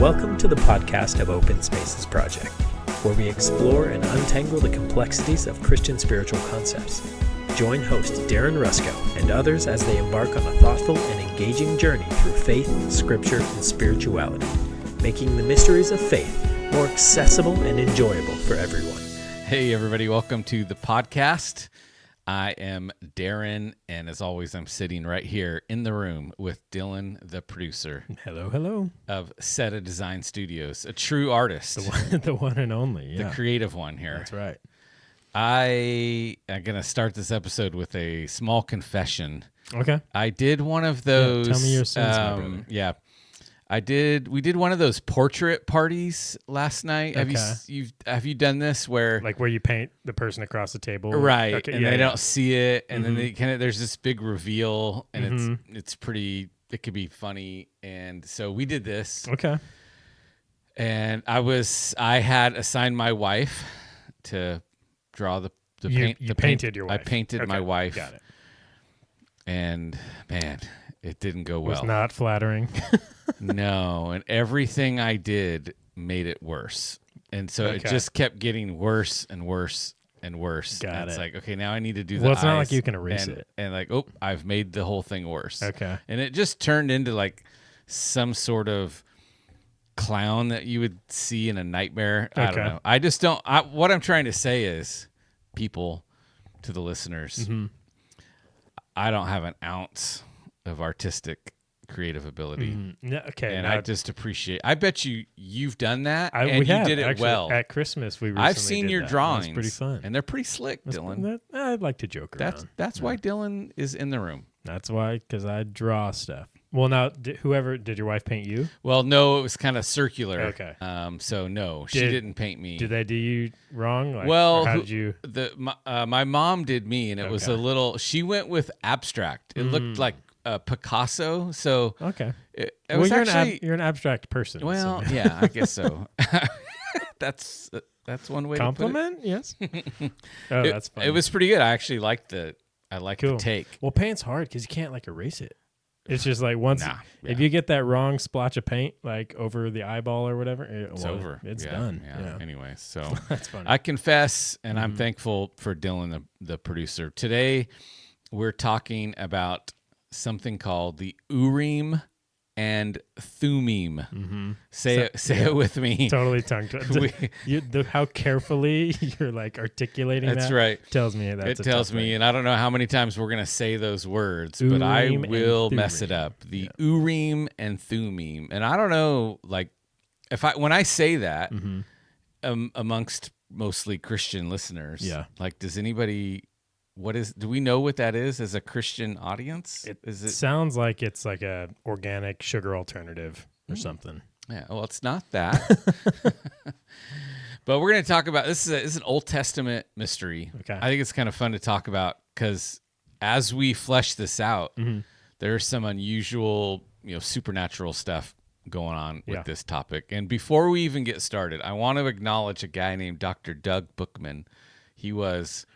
Welcome to the podcast of Open Spaces Project, where we explore and untangle the complexities of Christian spiritual concepts. Join host Darren Rusco and others as they embark on a thoughtful and engaging journey through faith, scripture, and spirituality, making the mysteries of faith more accessible and enjoyable for everyone. Hey, everybody. Welcome to the podcast. I am Darren, and as always, I'm sitting right here in the room with Dillon, the producer. Hello. Of Seta Design Studios, a true artist. The one and only, yeah. The creative one here. That's right. I am going to start this episode with a small confession. Okay. I did one of those. Yeah, tell me your sins, my brother. Yeah. We did one of those portrait parties last night. Okay. Have you done this where you paint the person across the table? Right. Okay, and they don't see it. And then Mm-hmm. there's this big reveal and it's pretty, it could be funny. And so we did this. Okay. And I had assigned my wife to draw the paint. You painted your wife. I painted my wife. Got it. And man, it didn't go It was well. not flattering. No. And everything I did made it worse. And so it just kept getting worse and worse and worse. Got and it's it. like, okay, now I need to do the Well, it's not eyes, like you can erase it. And like, oh, I've made the whole thing worse. Okay. And it just turned into like some sort of clown that you would see in a nightmare. I don't know. I just don't. What I'm trying to say is, people, to the listeners, I don't have an ounce of artistic creative ability. Yeah, okay. And I just appreciate. I bet you've done that, and we you have, did it actually, well. At Christmas, we recently I've seen did your that. drawings. It's pretty fun, and they're pretty slick, Dillon. I'd like to joke around. That's why Dillon is in the room. That's why, because I draw stuff. Well, now, did your wife paint you? Well, no, it was kind of circular. Okay. So no, she didn't paint me. Did they do you wrong? Well, how did you? My mom did me, and it was a little. She went with abstract. It looked like Picasso. So Okay. It Well, was you're an abstract person. Well, so. yeah, I guess so. That's one way Compliment? Yes. Oh, to put it. that's funny. It was pretty good. I actually liked the cool. take. Well, paint's hard because you can't erase it. It's just like once if you get that wrong splotch of paint over the eyeball or whatever, It's over. It's Yeah, done. Yeah. Anyway, so That's funny. I confess, and I'm thankful for Dillon, the producer. Today, we're talking about something called the Urim and Thummim. Say it with me. Totally tongue-tied. How carefully you're articulating That's that right. tells me that's It tells me, and I don't know how many times we're going to say those words, but I Urim will and mess it Thummim. up. The Urim and Thummim. And I don't know, when I say that amongst mostly Christian listeners, does anybody... do we know what that is as a Christian audience? It sounds like it's like a organic sugar alternative or something. Yeah, well, it's not that. But we're going to talk about, this is an Old Testament mystery. Okay. I think it's kind of fun to talk about because as we flesh this out, there's some unusual, supernatural stuff going on with this topic. And before we even get started, I want to acknowledge a guy named Dr. Doug Bookman. He was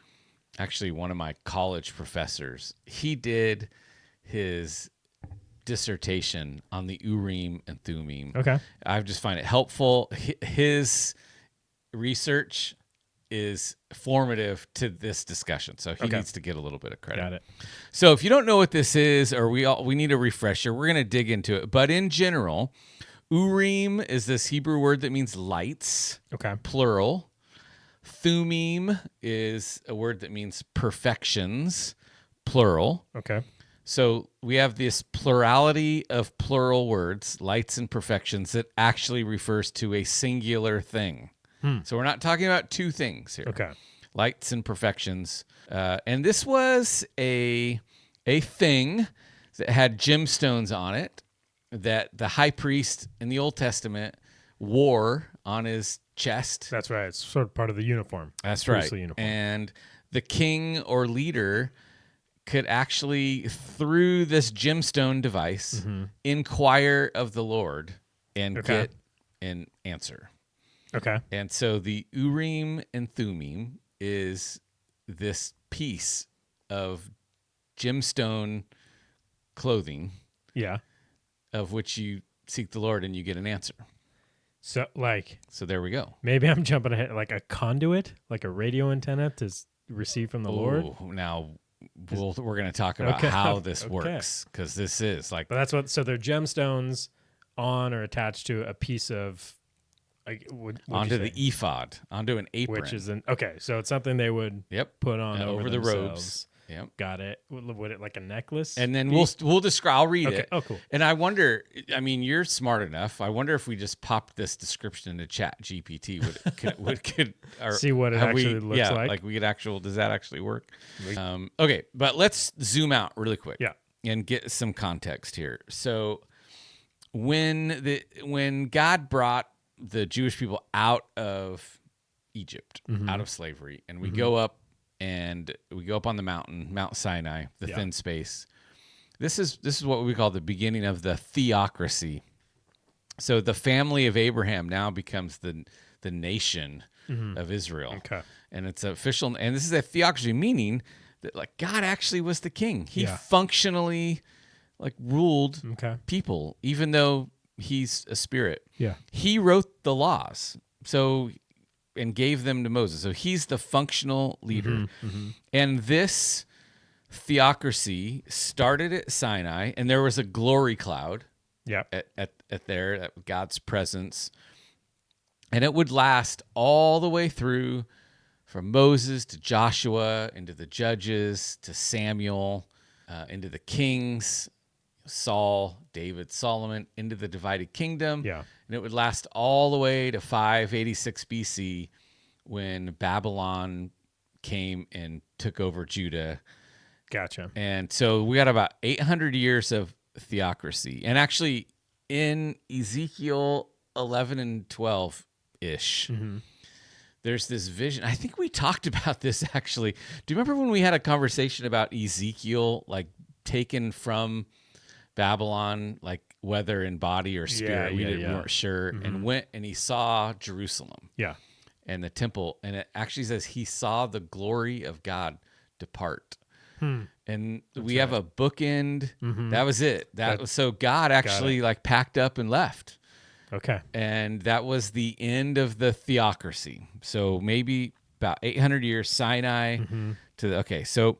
actually one of my college professors. He did his dissertation on the Urim and Thummim. Okay. I just find it helpful. His research is formative to this discussion, so he needs to get a little bit of credit. Got it. So if you don't know what this is, or we need a refresher, we're going to dig into it. But in general, Urim is this Hebrew word that means lights, plural. Thummim is a word that means perfections, plural. Okay. So we have this plurality of plural words, lights and perfections, that actually refers to a singular thing. So we're not talking about two things here. Okay. Lights and perfections. And this was a thing that had gemstones on it that the high priest in the Old Testament wore on his chest. That's right. It's sort of part of the uniform. That's right. Uniform. And the king or leader could actually, through this gemstone device, inquire of the Lord and get an answer. Okay. And so the Urim and Thummim is this piece of gemstone clothing, of which you seek the Lord and you get an answer. So there we go. Maybe I'm jumping ahead. Like a conduit, like a radio antenna to receive from the Lord. Now we're going to talk about how this works, because this is like. But that's what. So they're gemstones on or attached to a piece of. Onto the ephod, onto an apron, which is so it's something they would put on over the robes. Yep, got it. Would it like a necklace? And then we'll describe. I'll read it. Oh, cool. And I wonder. I mean, you're smart enough. I wonder if we just popped this description into Chat GPT, could see what it actually looks like. Yeah, like we could does that actually work? Okay, but let's zoom out really quick. Yeah, and get some context here. So when God brought the Jewish people out of Egypt, out of slavery, and we go up on the mountain, Mount Sinai, the thin space. This is what we call the beginning of the theocracy. So the family of Abraham now becomes the nation of Israel. Okay. And it's official, and this is a theocracy, meaning that like God actually was the king. He functionally like ruled people, even though he's a spirit. Yeah. He wrote the laws. And gave them to Moses. So he's the functional leader. And this theocracy started at Sinai, and there was a glory cloud at God's presence. And it would last all the way through from Moses to Joshua, into the judges, to Samuel, into the kings, Saul, David, Solomon, into the divided kingdom. Yeah. And it would last all the way to 586 BC when Babylon came and took over Judah. Gotcha. And so we got about 800 years of theocracy. And actually in Ezekiel 11 and 12-ish, there's this vision. I think we talked about this actually. Do you remember when we had a conversation about Ezekiel, like taken from Babylon, like whether in body or spirit, we weren't sure, and went and he saw Jerusalem, and the temple, and it actually says he saw the glory of God depart, and we have a bookend. That was it. That was so God actually like packed up and left. Okay, and that was the end of the theocracy. So maybe about 800 years, Sinai so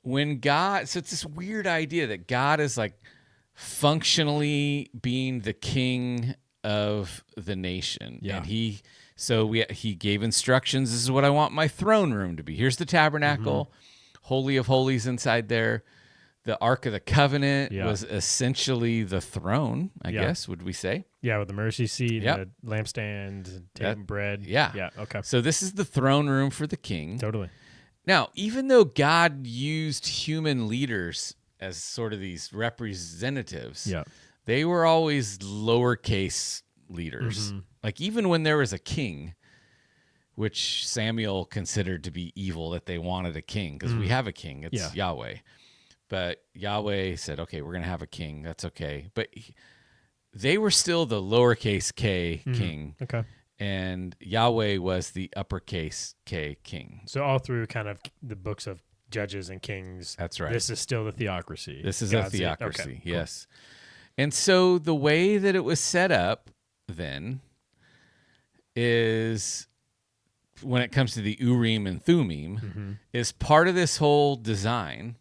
when God, so it's this weird idea that God is like functionally being the king of the nation. And he gave instructions. This is what I want my throne room to be. Here's the tabernacle, Holy of Holies inside there. The Ark of the Covenant was essentially the throne, I guess, would we say? Yeah, with the mercy seat and the lampstand, and table bread. Yeah. Okay. So this is the throne room for the king. Totally. Now, even though God used human leaders as sort of these representatives, they were always lowercase leaders. Like even when there was a king, which Samuel considered to be evil, that they wanted a king, because we have a king, it's Yahweh. But Yahweh said, okay, we're going to have a king. That's okay. But they were still the lowercase k king. Okay. And Yahweh was the uppercase K king. So all through kind of the books of Judges and Kings. That's right. This is still the theocracy. This is a theocracy, okay, yes. Cool. And so the way that it was set up then is, when it comes to the Urim and Thummim, is part of this whole design,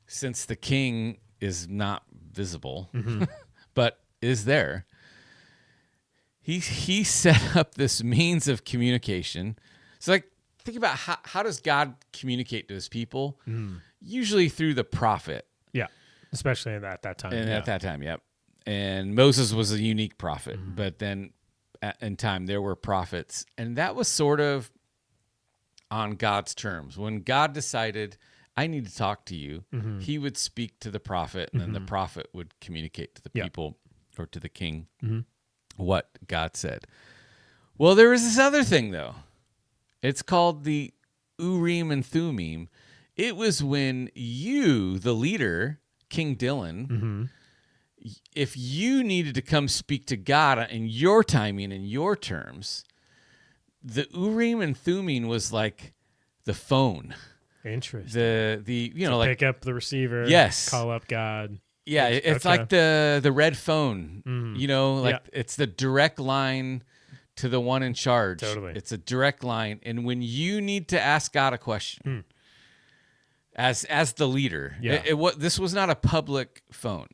since the king is not visible, but is there. He set up this means of communication. So like, think about how does God communicate to his people? Usually through the prophet. Yeah, especially at that time. And at that time, yep. And Moses was a unique prophet, but then in time there were prophets. And that was sort of on God's terms. When God decided, I need to talk to you, he would speak to the prophet, and then the prophet would communicate to the people or to the king what God said. Well, there was this other thing, though. It's called the Urim and Thummim. It was when you, the leader, King Dillon, if you needed to come speak to God in your timing and your terms, the Urim and Thummim was like the phone. Interesting. Like pick up the receiver. Yes. Call up God. Yeah, it's like the red phone. You know, like it's the direct line to the one in charge. Totally. It's a direct line. And when you need to ask God a question as the leader, this was not a public phone.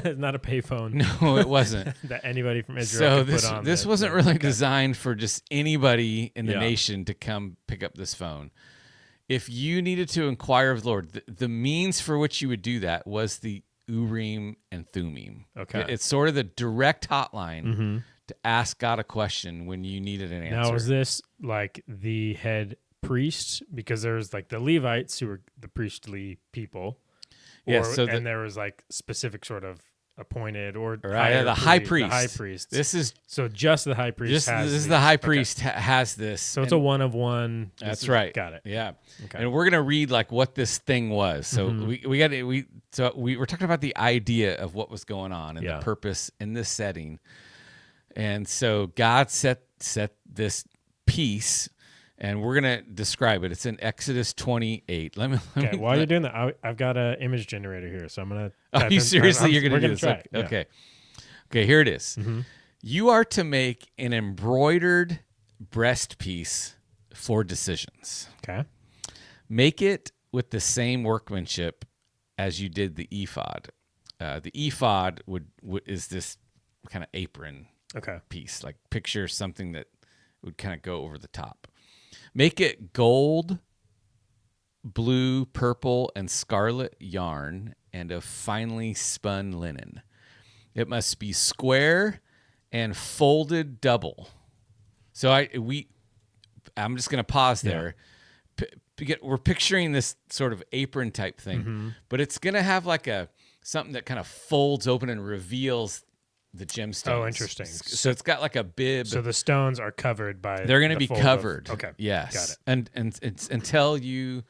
Not a pay phone. No, it wasn't. That anybody from Israel could put on. This wasn't really designed for just anybody in the nation to come pick up this phone. If you needed to inquire of the Lord, the means for which you would do that was the Urim and Thummim. Okay. It's sort of the direct hotline to ask God a question when you needed an answer. Now, is this like the head priest? Because there's like the Levites who were the priestly people. And there was like specific sort of appointed or the high priest. The high priest. This is so just the high priest. This is the high priest has this. So it's a one of one. That's right. Got it. Yeah. Okay. And we're gonna read like what this thing was. So we were talking about the idea of what was going on and the purpose in this setting. And so God set this piece. And we're going to describe it. It's in Exodus 28. Let me while you're doing that, I've got an image generator here, so I'm going to... Are you seriously? You're going to do this? Try. Okay. Okay, here it is. You are to make an embroidered breast piece for decisions. Okay. Make it with the same workmanship as you did the ephod. The ephod is this kind of apron piece. Like picture something that would kind of go over the top. Make it gold, blue, purple, and scarlet yarn and of finely spun linen. It must be square and folded double. So I'm just going to pause there. We're picturing this sort of apron type thing, but it's going to have like something that kind of folds open and reveals the gemstones. Oh, interesting. So it's got like a bib. So the stones are covered by. They're going to be covered. Okay. Yes. Got it. And it's until you,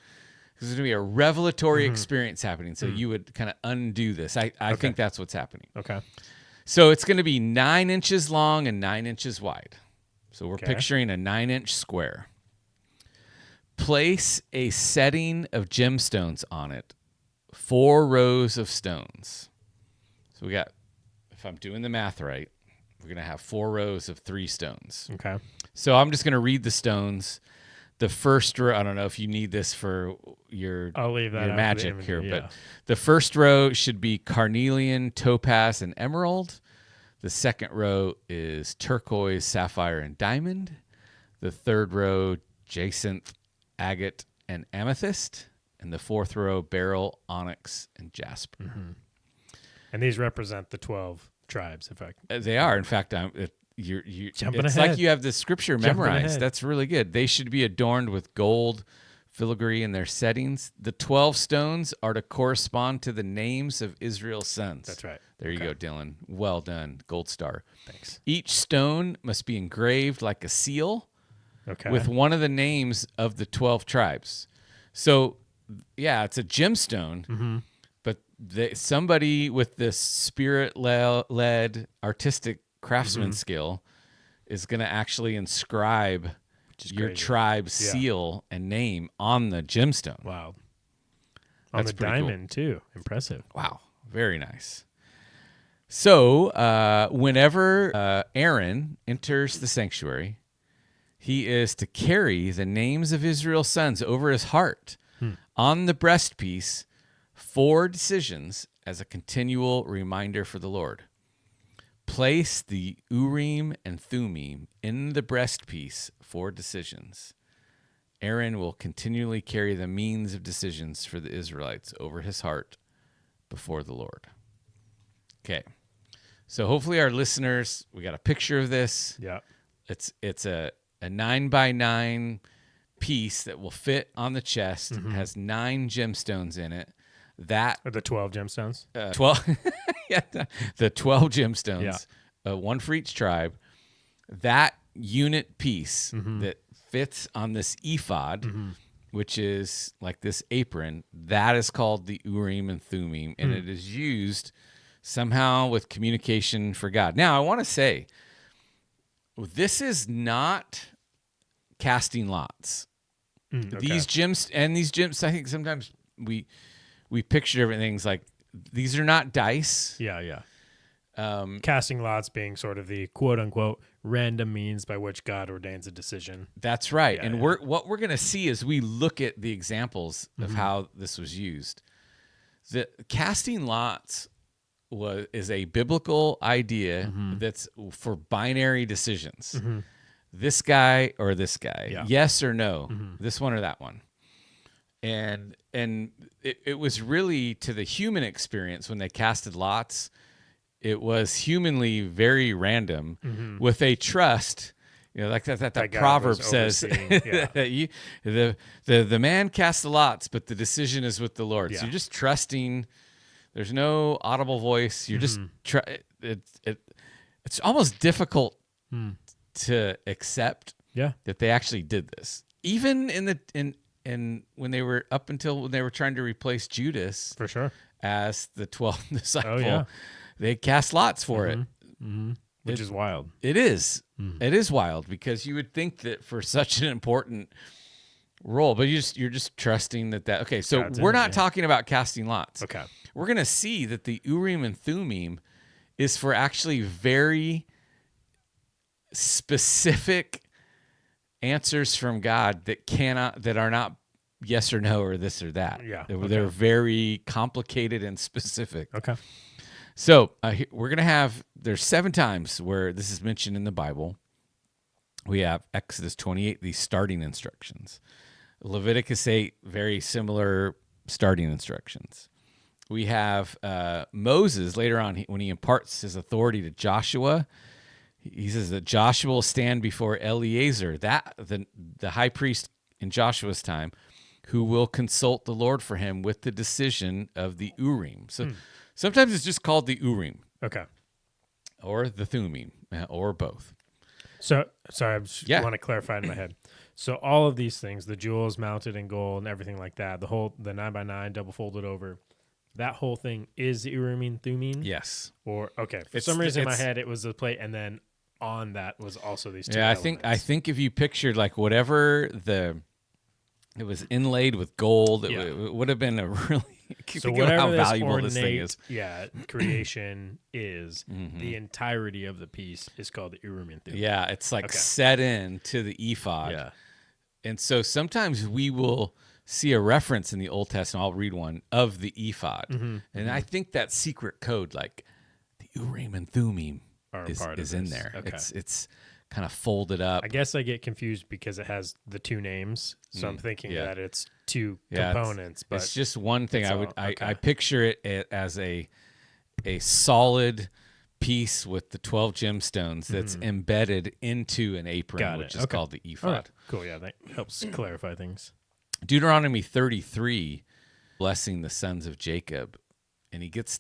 there's going to be a revelatory experience happening. So you would kind of undo this. I think that's what's happening. Okay. So it's going to be 9 inches long and 9 inches wide. So we're picturing a 9-inch square. Place a setting of gemstones on it, 4 rows of stones. So we got, if I'm doing the math right, we're going to have 4 rows of 3 stones. Okay. So I'm just going to read the stones. The first row, I don't know if you need this for your magic here, but the first row should be carnelian, topaz, and emerald. The second row is turquoise, sapphire, and diamond. The third row, jacinth, agate, and amethyst. And the fourth row, beryl, onyx, and jasper. And these represent the 12 tribes, in fact. They are. In fact, it's ahead. like you have the scripture memorized. That's really good. They should be adorned with gold filigree in their settings. The 12 stones are to correspond to the names of Israel's sons. That's right. There you go, Dillon. Well done. Gold star. Thanks. Each stone must be engraved like a seal with one of the names of the 12 tribes. So, yeah, it's a gemstone. But somebody with this spirit-led artistic craftsman skill is going to actually inscribe your tribe's seal and name on the gemstone. Wow. On the diamond, too. Impressive. Wow. Very nice. So whenever Aaron enters the sanctuary, he is to carry the names of Israel's sons over his heart on the breastpiece for decisions as a continual reminder for the Lord. Place the Urim and Thummim in the breastpiece for decisions. Aaron will continually carry the means of decisions for the Israelites over his heart before the Lord. Okay. So hopefully our listeners, we got a picture of this. Yeah. It's a 9x9 piece that will fit on the chest. It has 9 gemstones in it. That are the 12 gemstones? 12 yeah, the 12 gemstones. One for each tribe. That unit piece that fits on this ephod, which is like this apron, that is called the Urim and Thummim, and it is used somehow with communication for God. Now, I want to say, this is not casting lots. These gems, I think sometimes we picture everything's like these are not dice. Yeah. Casting lots being sort of the quote unquote random means by which God ordains a decision. That's right. And what we're going to see as we look at the examples of how this was used. The casting lots is a biblical idea that's for binary decisions. This guy or this guy, yes or no, this one or that one. And it was really, to the human experience, when they casted lots, it was humanly very random with a trust, like that proverb says that the man casts the lots, but the decision is with the Lord. So you're just trusting. There's no audible voice. You're just it's almost difficult to accept that they actually did this. Even in when they were trying to replace Judas for sure as the 12th disciple. They cast lots for it. Which is wild. It is. It is wild, because you would think that for such an important role, but you're just trusting that. Okay, so we're not talking about casting lots. Okay. We're going to see that the Urim and Thummim is for actually very specific answers from God that are not yes or no or this or that. Yeah. They're very complicated and specific. Okay. So we're going to have, there's 7 times where this is mentioned in the Bible. We have Exodus 28, these starting instructions. Leviticus 8, very similar starting instructions. We have Moses later on, when he imparts his authority to Joshua, he says that Joshua will stand before Eleazar, the high priest in Joshua's time, who will consult the Lord for him with the decision of the Urim. So sometimes it's just called the Urim. Okay. Or the Thummim, or both. So, sorry, I just want to clarify in my head. So all of these things, the jewels mounted in gold and everything like that, the 9x9 double folded over, that whole thing is the Urim and Thummim? Yes. Or, okay, for some reason in my head it was the plate, and then on that was also these two elements. I think if you pictured like whatever it was inlaid with gold, it would have been a really... So whatever how valuable ornate, this thing is. Creation is, the entirety of the piece is called the Urim and Thummim. Yeah, it's like set in to the ephod. Yeah. And so sometimes we will see a reference in the Old Testament, I'll read one, of the ephod. And I think that secret code, like the Urim and Thummim, is in there. Okay. It's kind of folded up. I guess I get confused because it has the 2 names, so I'm thinking that it's 2 components. But it's just one thing. I picture it as a solid piece with the 12 gemstones that's embedded into an apron, which is called the ephod. Right. Cool. Yeah, that helps clarify things. Deuteronomy 33, blessing the sons of Jacob, and he gets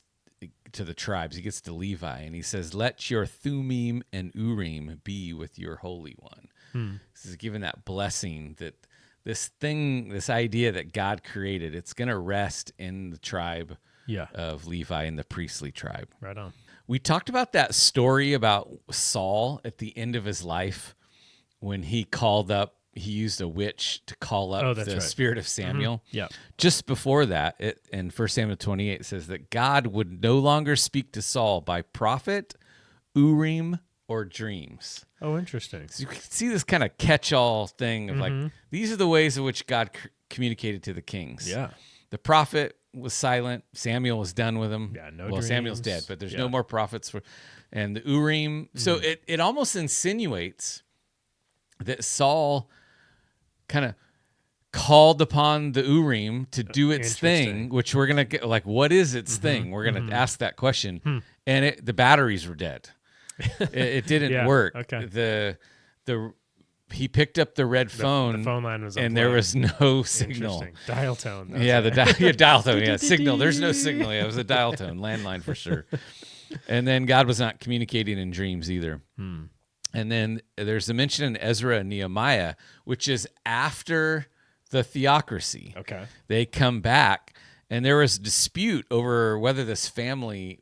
to the tribes, he gets to Levi, and he says, let your Thummim and Urim be with your Holy One. This is given that blessing that this idea that God created, it's going to rest in the tribe of Levi, in the priestly tribe. Right on. We talked about that story about Saul at the end of his life when he used a witch to call up the spirit of Samuel. Yeah. Just before that, in 1 Samuel 28, it says that God would no longer speak to Saul by prophet, Urim, or dreams. Oh, interesting. So you can see this kind of catch-all thing of like, these are the ways in which God communicated to the kings. Yeah. The prophet was silent. Samuel was done with him. Yeah, no Well, dreams. Samuel's dead, but there's no more prophets. And the Urim. So it almost insinuates that Saul kind of called upon the Urim to do its thing, which we're going to get, like, what is its thing? We're going to ask that question. And the batteries were dead. It didn't work. Okay. He picked up the red phone. The phone line was unplugged. And there was no signal. Dial tone. The dial tone. Yeah, signal. There's no signal. Yeah, it was a dial tone, landline for sure. And then God was not communicating in dreams either. And then there's a mention in Ezra and Nehemiah, which is after the theocracy. Okay. They come back, and there was a dispute over whether this family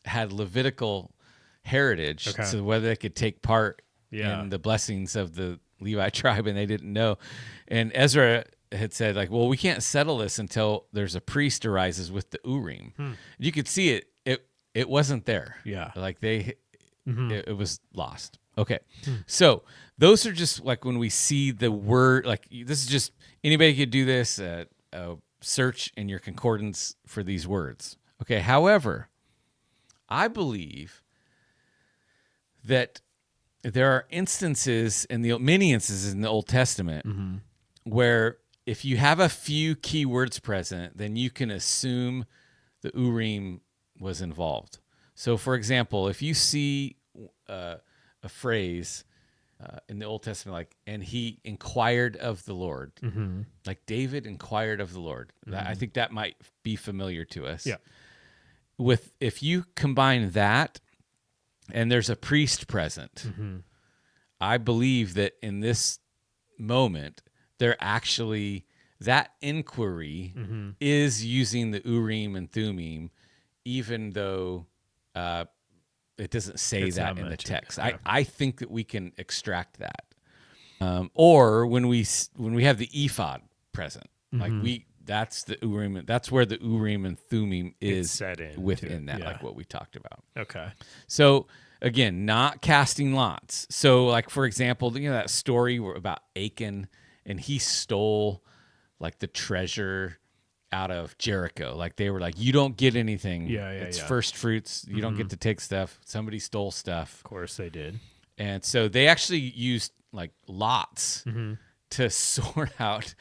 had Levitical heritage, so whether they could take part in the blessings of the Levi tribe, and they didn't know. And Ezra had said like, well, we can't settle this until there's a priest arises with the Urim. You could see it. It wasn't there. Yeah. Like it was lost. Okay. So those are just like when we see the word, like this is just, anybody could do this, search in your concordance for these words. Okay. However, I believe that there are many instances in the Old Testament where if you have a few key words present, then you can assume the Urim was involved. So, for example, if you see a phrase in the Old Testament, like, and he inquired of the Lord, like David inquired of the Lord, I think that might be familiar to us. Yeah. If you combine that and there's a priest present, I believe that in this moment, that inquiry is using the Urim and Thummim, even though it doesn't say that in the text. Yeah. I think that we can extract that. Or when we have the ephod present, like that's the Urim. That's where the Urim and Thummim is set in within that, like what we talked about. Okay. So again, not casting lots. So like, for example, that story about Achan, and he stole like the treasure out of Jericho. Like they were like, you don't get anything. It's first fruits. You don't get to take stuff. Somebody stole stuff. Of course they did. And so they actually used like lots to sort out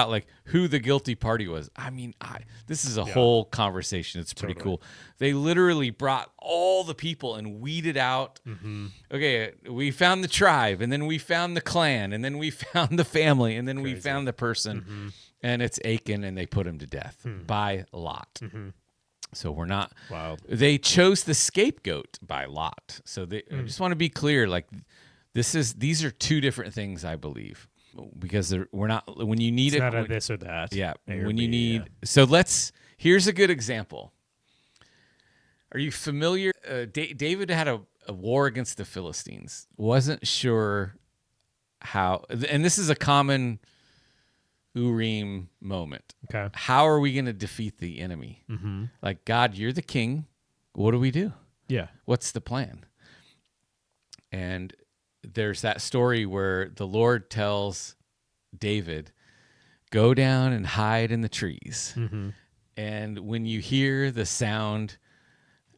like who the guilty party was. I mean, this is a whole conversation. It's pretty cool. They literally brought all the people and weeded out. Okay, we found the tribe, and then we found the clan, and then we found the family, and then we found the person, and it's Achan, and they put him to death by Lot. So we're not. Wow. They chose the scapegoat by Lot. So I just want to be clear, like these are two different things, I believe. Because we're not, when you need it's not a this or that. Yeah. When you need, so here's a good example. Are you familiar? David had a war against the Philistines. Wasn't sure how, and this is a common Urim moment. Okay. How are we going to defeat the enemy? Like, God, you're the king. What do we do? Yeah. What's the plan? And there's that story where the Lord tells David, go down and hide in the trees. And when you hear the sound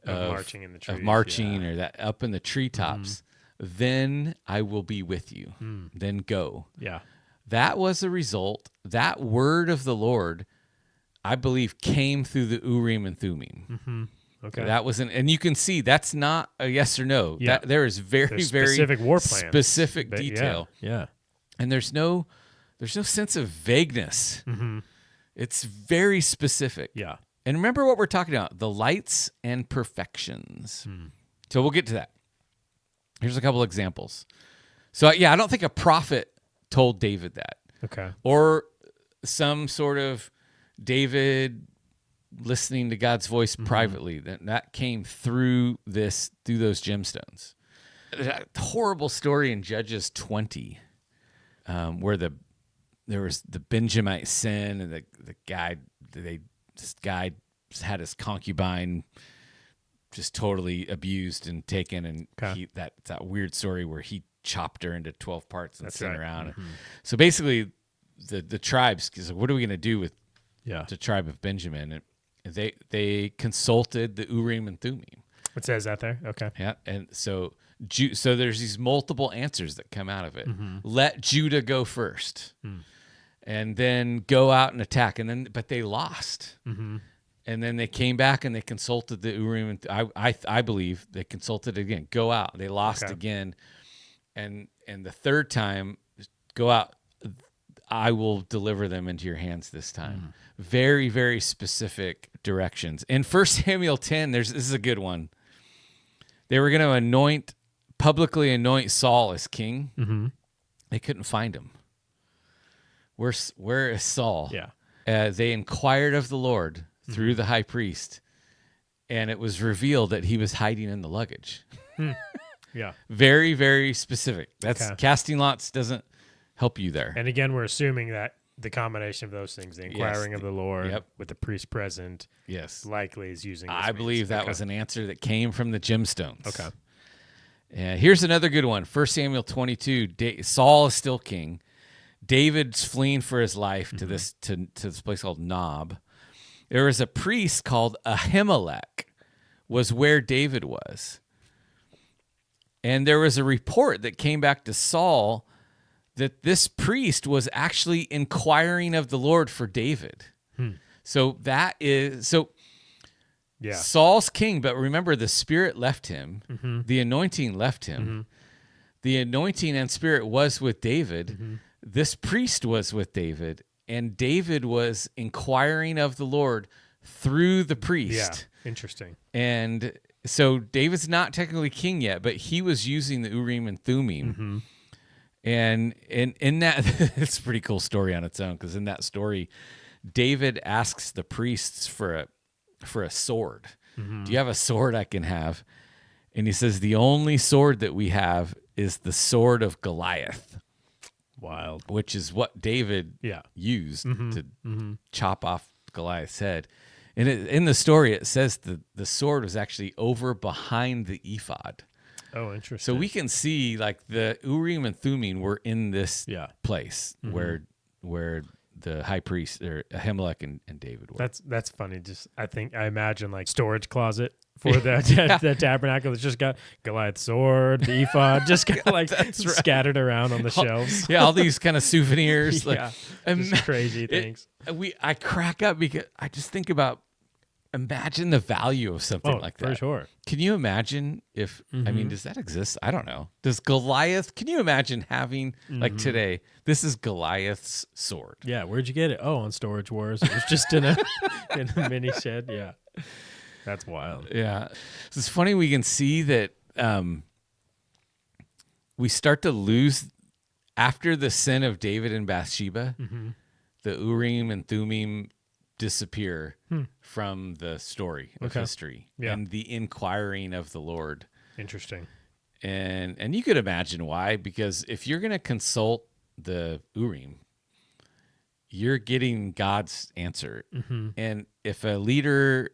of marching in the trees, or that up in the treetops, then I will be with you. Then go. Yeah. That was a result. That word of the Lord, I believe, came through the Urim and Thummim. Okay. That wasn't, and you can see that's not a yes or no. Yeah. There is very specific war plans, specific detail. Yeah. And there's no sense of vagueness. It's very specific. Yeah. And remember what we're talking about, the lights and perfections. So we'll get to that. Here's a couple examples. So I don't think a prophet told David that. Okay. Or some sort of David listening to God's voice privately. That came through those gemstones. That horrible story in Judges 20, where there was the Benjamite sin, and this guy had his concubine just totally abused and taken, and that weird story where he chopped her into 12 parts and sent her around. So basically, the tribes, what are we going to do with the tribe of Benjamin? And they consulted the Urim and Thummim. It says that there? Okay. Yeah, and so there's these multiple answers that come out of it. Let Judah go first, and then go out and attack, but they lost. And then they came back and they consulted the Urim. And I believe they consulted again. Go out. They lost again, and the third time, go out. I will deliver them into your hands this time. Very, very specific directions. In 1 Samuel 10, this is a good one. They were going to publicly anoint Saul as king. They couldn't find him. Where is Saul? Yeah. They inquired of the Lord through the high priest, and it was revealed that he was hiding in the luggage. Yeah. Very, very specific. That's casting lots doesn't help you there. And again, we're assuming that the combination of those things, the inquiring of the Lord with the priest present, likely is using this I believe that was an answer that came from the gemstones. Okay. And here's another good one. 1 Samuel 22, Saul is still king. David's fleeing for his life to this place called Nob. There was a priest called Ahimelech, was where David was. And there was a report that came back to Saul that this priest was actually inquiring of the Lord for David. So Saul's king, but remember the spirit left him. The anointing left him. The anointing and spirit was with David. This priest was with David, and David was inquiring of the Lord through the priest. Yeah, interesting. And so David's not technically king yet, but he was using the Urim and Thummim. And in that, it's a pretty cool story on its own, because in that story, David asks the priests for a sword. Do you have a sword I can have? And he says, the only sword that we have is the sword of Goliath. Wild. Which is what David used to chop off Goliath's head. And in the story, it says the sword was actually over behind the ephod. Oh, interesting. So we can see like the Urim and Thummim were in this place where the high priest or Ahimelech and David were. That's funny. I imagine like storage closet for the tabernacle that's just got Goliath's sword, the ephod, just kind of like scattered around on the shelves. All these kind of souvenirs. Just crazy things. I crack up because I just think about, imagine the value of something like that. For sure. Can you imagine if, I mean, does that exist? I don't know. Does Goliath, can you imagine having, like today, this is Goliath's sword. Yeah, where'd you get it? Oh, on Storage Wars. It was just in a mini shed. Yeah. That's wild. Yeah. So it's funny, we can see that we start to lose, after the sin of David and Bathsheba, the Urim and Thummim disappear from the story of history and the inquiring of the Lord. Interesting. And you could imagine why, because if you're going to consult the Urim, you're getting God's answer. And if a leader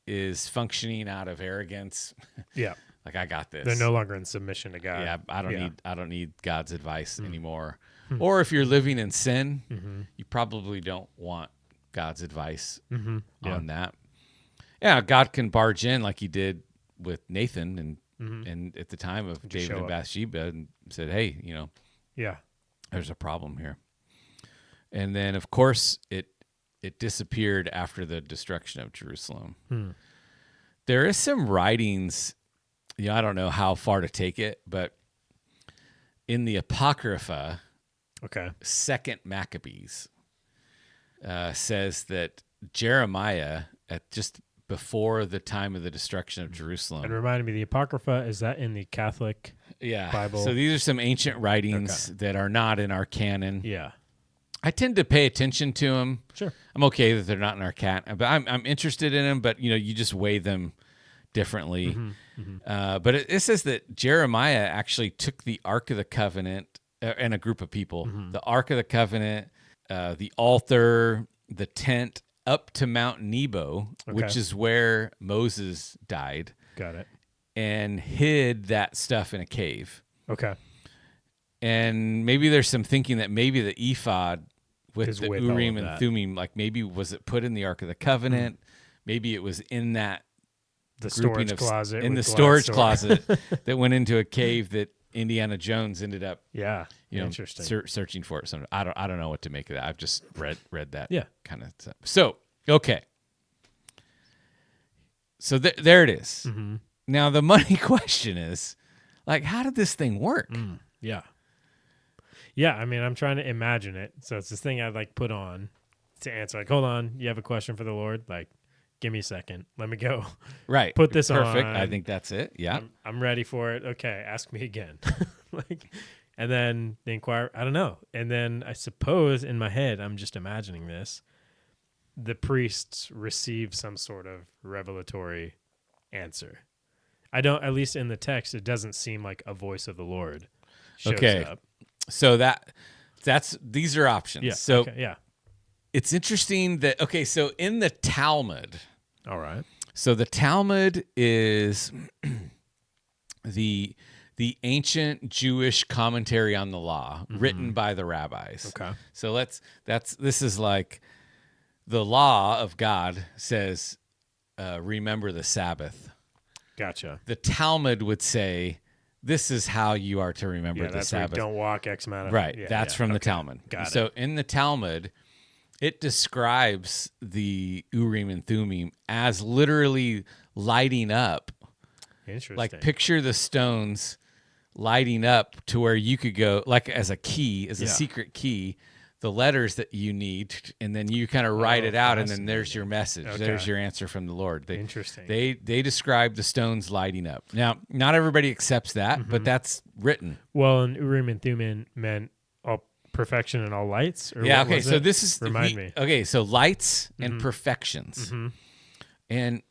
is functioning out of arrogance, like, I got this, they're no longer in submission to God. Yeah, I don't need God's advice anymore. Or if you're living in sin, you probably don't want God's advice on that. Yeah, God can barge in like he did with Nathan and at the time of David and Bathsheba, and said, hey, there's a problem here. And then, of course, it disappeared after the destruction of Jerusalem. There is some writings, I don't know how far to take it, but in the Apocrypha, Second Maccabees, says that Jeremiah, at just before the time of the destruction of Jerusalem. And remind me, the Apocrypha, is that in the Catholic Bible? So these are some ancient writings that are not in our canon. Yeah. I tend to pay attention to them. Sure. I'm okay that they're not in our canon, but I'm interested in them, but you just weigh them differently. But it says that Jeremiah actually took the Ark of the Covenant and a group of people, the Ark of the Covenant, the altar, the tent, up to Mount Nebo, which is where Moses died. Got it. And hid that stuff in a cave. Okay. And maybe there's some thinking that maybe the ephod with the Urim and Thummim, like maybe was it put in the Ark of the Covenant? Maybe it was in that storage closet. In the storage closet that went into a cave that Indiana Jones ended up, interesting, searching for it. I don't know what to make of that. I've just read that kind of stuff. So so there it is. Now the money question is, like, how did this thing work? Yeah. I mean, I'm trying to imagine it. So it's this thing I'd like put on to answer. Like, hold on, you have a question for the Lord? Like, give me a second. Let me go. Right. Put this on. Perfect. I think that's it. Yeah. I'm ready for it. Okay. Ask me again. And then the inquiry, I don't know. And then I suppose in my head, I'm just imagining this. The priests receive some sort of revelatory answer. At least in the text, it doesn't seem like a voice of the Lord shows up. So these are options. Yeah. So okay, yeah. It's interesting that so in the Talmud. All right. So the Talmud is the ancient Jewish commentary on the law written by the rabbis. Okay. So this is like the law of God says, remember the Sabbath. Gotcha. The Talmud would say, this is how you are to remember the Sabbath. Where you don't walk X amount of... Right. That's from the Talmud. Got it. So in the Talmud, it describes the Urim and Thummim as literally lighting up. Interesting. Like picture the stones lighting up to where you could go, like as a key, as a secret key, the letters that you need, and then you kind of write it out, and then there's your message. Okay. There's your answer from the Lord. Interesting. They describe the stones lighting up. Now, not everybody accepts that, but that's written. Well, and Urim and Thummim meant all perfection and all lights? Or yeah, okay, so this is... Remind me. Okay, so lights and perfections. And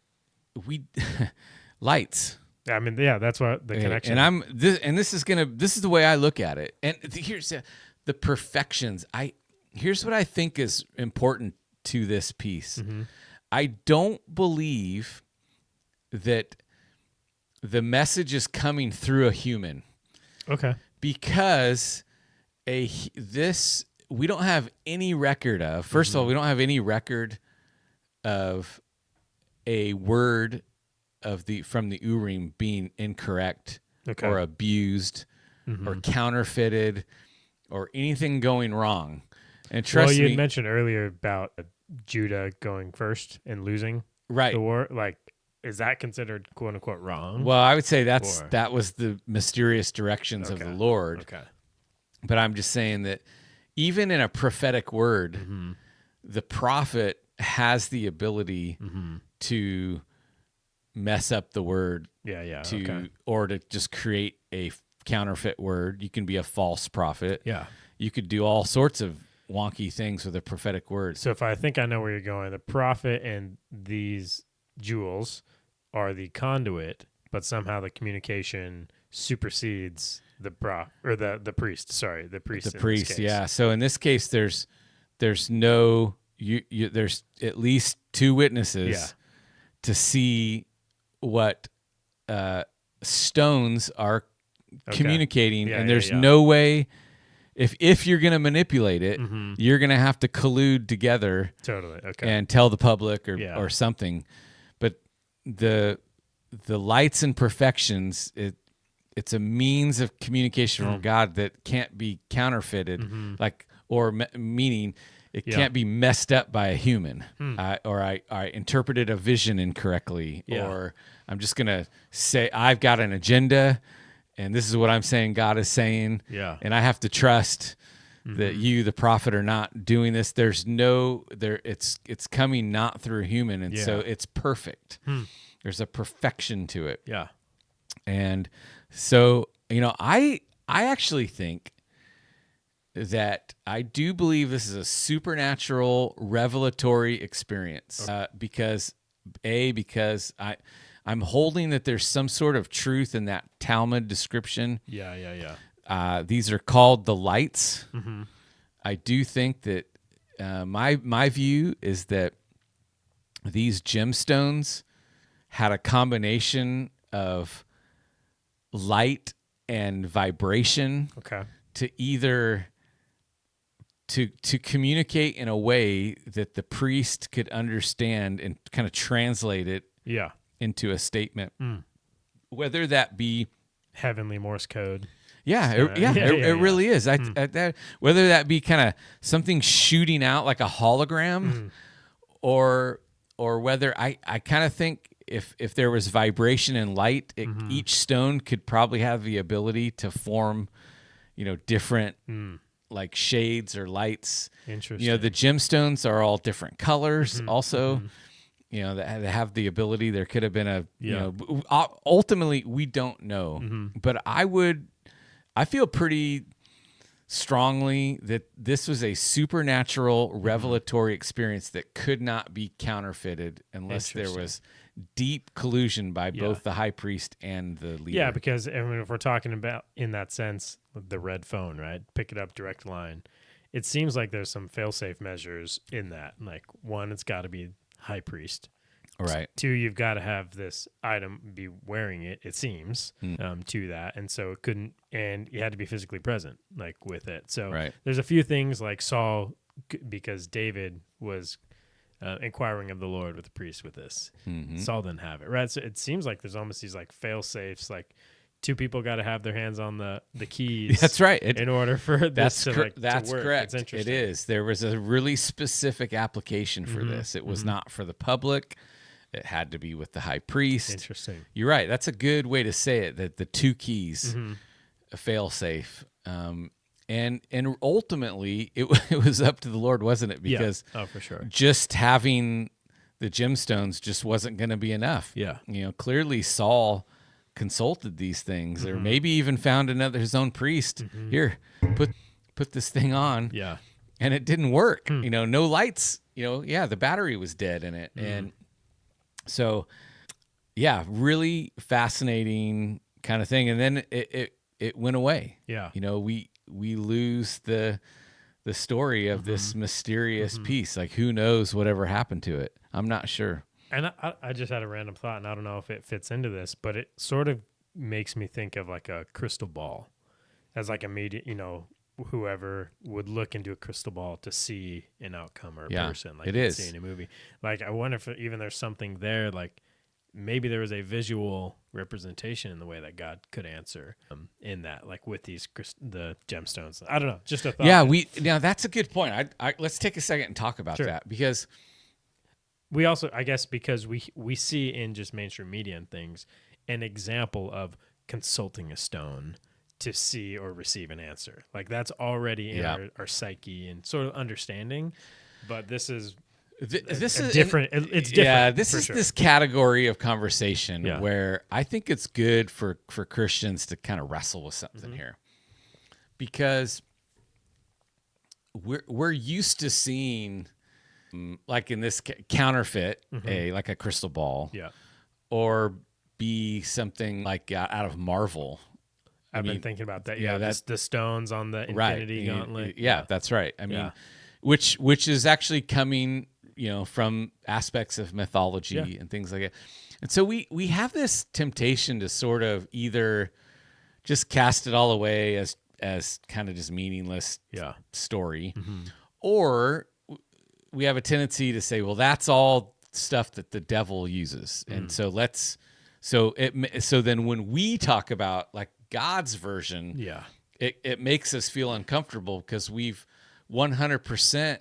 lights... I mean, yeah, that's what the connection. And this is the way I look at it. And here's the perfections. Here's what I think is important to this piece. I don't believe that the message is coming through a human. Okay. Because we don't have any record of. First of all, we don't have any record of a word from the Urim being incorrect or abused or counterfeited or anything going wrong. And trust me, you had mentioned earlier about Judah going first and losing the war. Like, is that considered quote unquote wrong? Well, I would say that was the mysterious directions of the Lord. Okay. But I'm just saying that even in a prophetic word, the prophet has the ability to mess up the word or to just create a counterfeit word. You can be a false prophet. Yeah. You could do all sorts of wonky things with a prophetic word. So if I think I know where you're going, the prophet and these jewels are the conduit, but somehow the communication supersedes the priest. Sorry, the priest. The priest, yeah. So in this case, there's there's at least two witnesses to see what stones are communicating, and there's no way if you're going to manipulate it, you're going to have to collude together, and tell the public or something. But the lights and perfections, it's a means of communication from God that can't be counterfeited, meaning. It can't be messed up by a human, or I interpreted a vision incorrectly, or I'm just going to say I've got an agenda, and this is what I'm saying God is saying, and I have to trust that you, the prophet, are not doing this. It's coming not through a human, and so it's perfect. There's a perfection to it. Yeah. And so, I actually think that I do believe this is a supernatural revelatory experience, because I'm holding that there's some sort of truth in that Talmud description. These are called the lights. I do think that my view is that these gemstones had a combination of light and vibration to either to communicate in a way that the priest could understand and kind of translate it into a statement, whether that be heavenly Morse code. It really is. Whether that be kind of something shooting out like a hologram, or whether I kind of think if there was vibration and light, each stone could probably have the ability to form, different like shades or lights. Interesting. The gemstones are all different colors. Also, that have the ability. There could have been ultimately we don't know, but I feel pretty strongly that this was a supernatural revelatory experience that could not be counterfeited unless there was deep collusion by both the high priest and the leader. Yeah, because if we're talking about in that sense, the red phone, right? Pick it up, direct line. it seems like there's some fail-safe measures in that. Like, one, it's got to be high priest. Right. 2, you've got to have this item be wearing it, it seems, to that. And so it couldn't, and you had to be physically present, like, with it. So there's a few things like Saul, because David was inquiring of the Lord with the priest with this. Saul didn't have it, right? So it seems like there's almost these like fail-safes, like 2 people got to have their hands on the keys. That's right. In order for this to work. Correct. It's interesting. It is. There was a really specific application for this. It was not for the public. It had to be with the high priest. Interesting. You're right. That's a good way to say it, that the 2 keys, a fail-safe. And ultimately, it was up to the Lord, wasn't it? Because for sure. Just having the gemstones just wasn't going to be enough. Yeah. Clearly Saul consulted these things, or maybe even found his own priest. Here, put this thing on. Yeah. And it didn't work. No lights. The battery was dead in it. And so, really fascinating kind of thing. And then it went away. Yeah. We lose the story of this mysterious piece. Like, who knows whatever happened to it? I'm not sure. And I just had a random thought, and I don't know if it fits into this, but it sort of makes me think of like a crystal ball as like immediate, whoever would look into a crystal ball to see an outcome or a person, like it is see in a movie. Like, I wonder if even there's something there, like maybe there was a visual representation in the way that God could answer in that, like with the gemstones. I don't know, just a thought. Yeah, that's a good point. Let's take a second and talk about that, because we also, I guess, because we see in just mainstream media and things an example of consulting a stone to see or receive an answer. Like, that's already in our psyche and sort of understanding. But this is different. It's different. Yeah, this is this category of conversation where I think it's good for Christians to kind of wrestle with something here, because we're used to seeing, like in this counterfeit, like a crystal ball, or be something like out of Marvel. I've been thinking about that. Yeah, that's the stones on the Infinity Gauntlet. Yeah, that's right. I mean, which is actually coming, from aspects of mythology and things like that. And so we have this temptation to sort of either just cast it all away as kind of just meaningless story, or we have a tendency to say, well, that's all stuff that the devil uses. And so so then when we talk about like God's version, it makes us feel uncomfortable, because we've 100%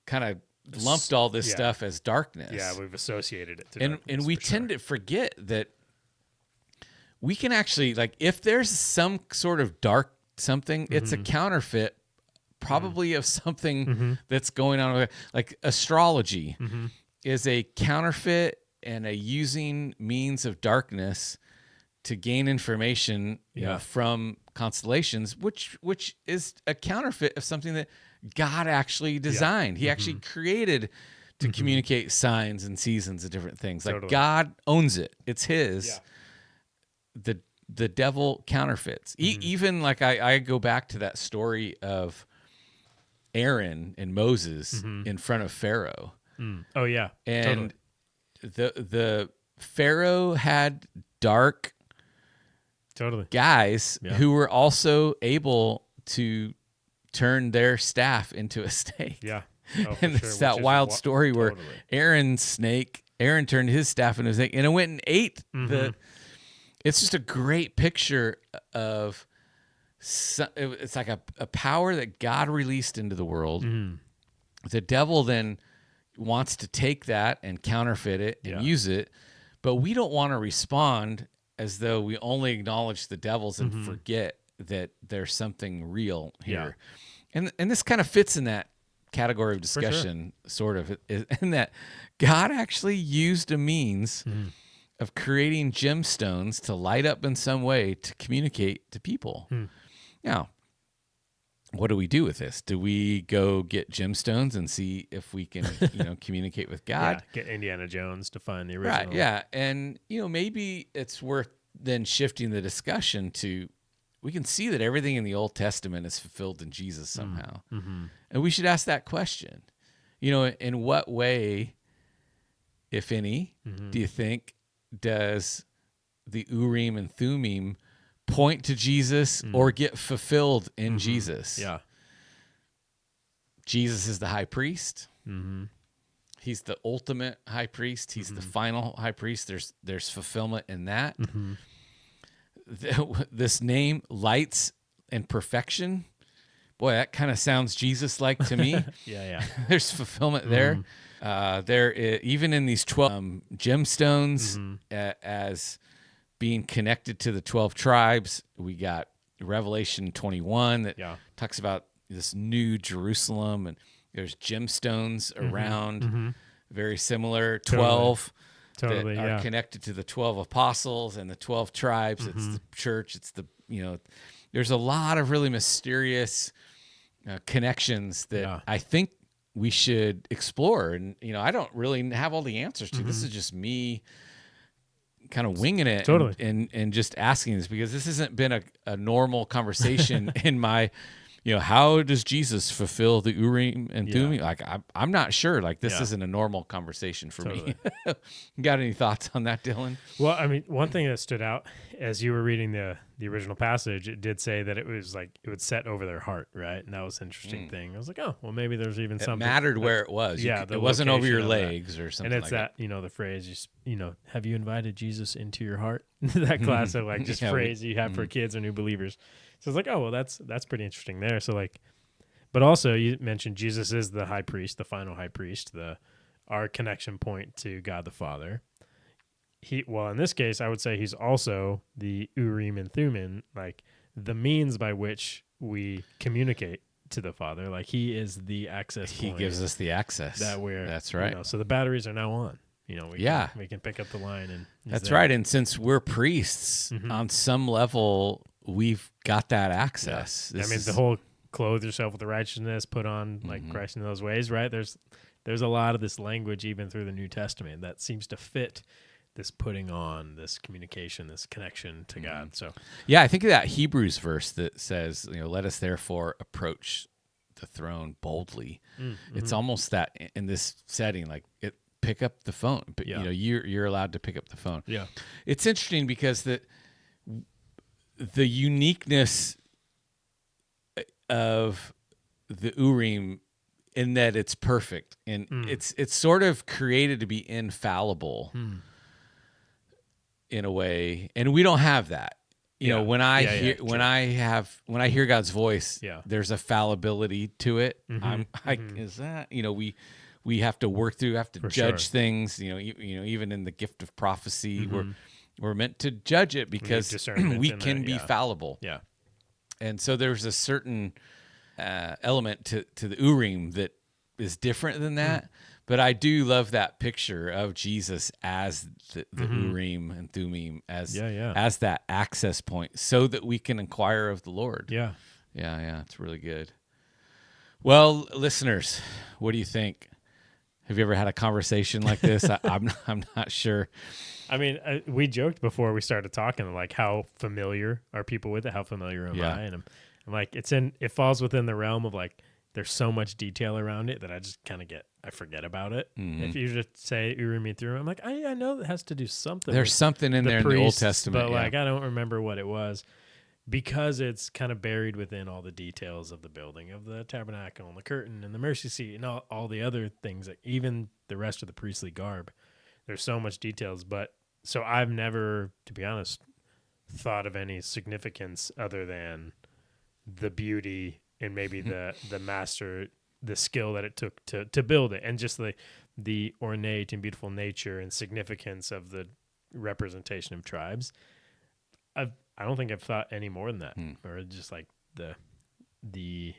kind of lumped all this stuff as darkness. Yeah, we've associated it to darkness, and we tend to forget that we can actually, like, if there's some sort of dark something, it's a counterfeit probably of something that's going on. Like astrology is a counterfeit and a using means of darkness to gain information from constellations, which is a counterfeit of something that God actually designed. He actually created to communicate signs and seasons of different things. Like, God owns it. It's his. The devil counterfeits. Even like I go back to that story of Aaron and Moses in front of Pharaoh. Oh yeah. And the Pharaoh had dark guys who were also able to turn their staff into a snake. Yeah. And it's that wild story where Aaron turned his staff into a snake, and it went and ate it's just a great picture of it's like a power that God released into the world. The devil then wants to take that and counterfeit it and use it, but we don't want to respond as though we only acknowledge the devils and forget that there's something real here. And this kind of fits in that category of discussion, sort of, in that God actually used a means of creating gemstones to light up in some way to communicate to people. Now, what do we do with this? Do we go get gemstones and see if we can, communicate with God? Get Indiana Jones to find the original. Right, yeah. And, maybe it's worth then shifting the discussion to, we can see that everything in the Old Testament is fulfilled in Jesus somehow. Mm-hmm. And we should ask that question. You know, in what way, if any, do you think does the Urim and Thummim point to Jesus or get fulfilled in Jesus? Yeah. Jesus is the high priest. Mm-hmm. He's the ultimate high priest. He's the final high priest. There's fulfillment in that. Mm-hmm. This name, lights and perfection, boy, that kind of sounds Jesus-like to me. Yeah. There's fulfillment there. There is, even in these 12 gemstones, as being connected to the 12 tribes. We got Revelation 21 that talks about this new Jerusalem, and there's gemstones around, very similar. 12 Totally, that are connected to the 12 apostles and the 12 tribes. It's the church. It's the, there's a lot of really mysterious connections that I think we should explore. And, I don't really have all the answers to. This is just me kind of winging it and just asking this, because this hasn't been a normal conversation in my, how does Jesus fulfill the Urim and Thummim? Like, I'm not sure. Like, this isn't a normal conversation for me. Got any thoughts on that, Dillon? Well, I mean, one thing that stood out as you were reading the original passage, it did say that it was like it would set over their heart, right? And that was an interesting thing. I was like, oh, well, maybe there's even something. It mattered where it was. It wasn't over your legs or something. And it's like that, the phrase, have you invited Jesus into your heart? That classic, like, just phrase you have for kids or new believers. So it's like, oh, well, that's pretty interesting there. So, like, but also you mentioned Jesus is the high priest, the final high priest, our connection point to God the Father. In this case, I would say he's also the Urim and Thummim, like the means by which we communicate to the Father. Like, he is the access point. He gives us the access. That's right. So the batteries are now on. We can pick up the line. And that's right. And since we're priests, on some level, we've got that access. Yeah. The whole clothe yourself with the righteousness, put on like Christ in those ways, right? There's a lot of this language even through the New Testament that seems to fit this putting on, this communication, this connection to God. So, I think of that Hebrews verse that says, let us therefore approach the throne boldly. It's almost that in this setting, like pick up the phone. But you're allowed to pick up the phone. Yeah, it's interesting because the uniqueness of the Urim in that it's perfect and it's sort of created to be infallible. In a way, and we don't have that. When I hear God's voice, there's a fallibility to it. Is that we have to work through, judge things. Even in the gift of prophecy, we're meant to judge it because we can be fallible. Yeah, and so there's a certain element to the Urim that is different than that. But I do love that picture of Jesus as the Urim and Thummim, as that access point so that we can inquire of the Lord. Yeah. It's really good. Well, listeners, what do you think? Have you ever had a conversation like this? I'm not sure. I mean, we joked before we started talking, like, how familiar are people with it? How familiar am I? And I'm like, it falls within the realm of, like, there's so much detail around it that I just kind of I forget about it. If you just say Urim and Thummim, I'm like, I know it has to do something. There's something in there in the Old Testament. But like, I don't remember what it was because it's kind of buried within all the details of the building of the tabernacle and the curtain and the mercy seat and all the other things, that even the rest of the priestly garb. There's so much details. But so I've never, to be honest, thought of any significance other than the beauty and maybe the master, the skill that it took to build it, and just the ornate and beautiful nature and significance of the representation of tribes. I don't think I've thought any more than that, or just like the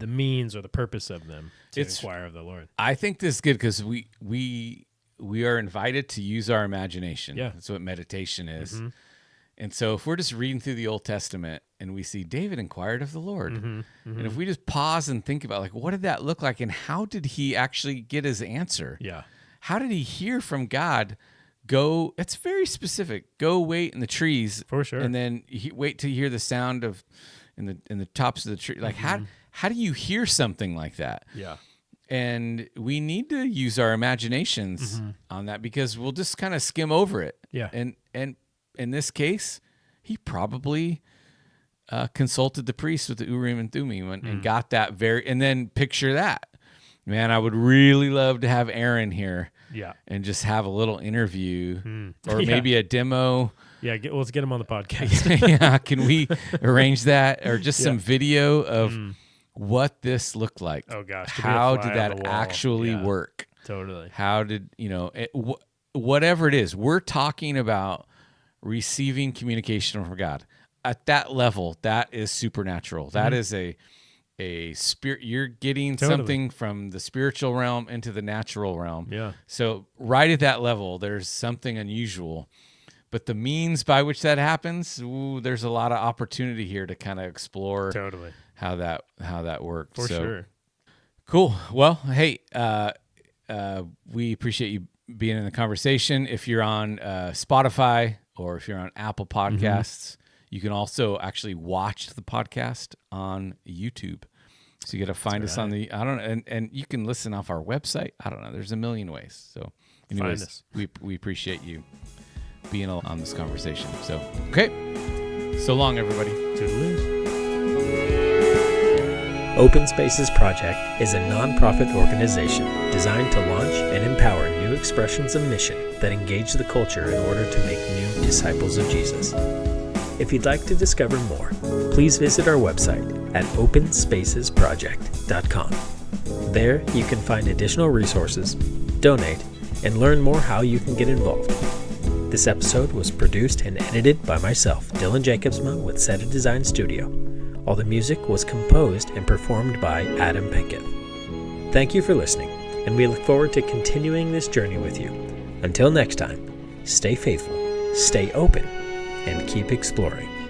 means or the purpose of them to inquire of the Lord. I think this is good because we are invited to use our imagination. Yeah, that's what meditation is. And so if we're just reading through the Old Testament and we see David inquired of the Lord, and if we just pause and think about, like, what did that look like and how did he actually get his answer? Yeah. How did he hear from God go. It's very specific. Go wait in the trees for sure, and then wait till you hear the sound of in the tops of the tree. Like how do you hear something like that? Yeah. And we need to use our imaginations on that, because we'll just kind of skim over it. Yeah. And in this case, he probably consulted the priest with the Urim and Thummim and got that and then picture that. Man, I would really love to have Aaron here. Yeah. And just have a little interview or maybe a demo. Yeah, let's get him on the podcast. Yeah, can we arrange that, or just some video of what this looked like? Oh gosh, how did that actually work? Totally. How did whatever it is? We're talking about receiving communication from God at that level. That is supernatural. That is a spirit. You're getting something from the spiritual realm into the natural realm. Yeah. So right at that level, there's something unusual. But the means by which that happens, there's a lot of opportunity here to kind of explore how that worked. For sure. Cool. Well, hey, we appreciate you being in the conversation. If you're on Spotify or if you're on Apple Podcasts, you can also actually watch the podcast on YouTube. So you got to find us on the, I don't know, and you can listen off our website. I don't know. There's a million ways. So anyways, we appreciate you being on this conversation. So, okay. So long, everybody. Toodaloo. Open Spaces Project is a nonprofit organization designed to launch and empower new expressions of mission that engage the culture in order to make new disciples of Jesus. If you'd like to discover more, please visit our website at openspacesproject.com. There you can find additional resources, donate, and learn more how you can get involved. This episode was produced and edited by myself, Dillon Jacobsma, with Seta Design Studio. All the music was composed and performed by Adam Penketh. Thank you for listening, and we look forward to continuing this journey with you. Until next time, stay faithful, stay open, and keep exploring.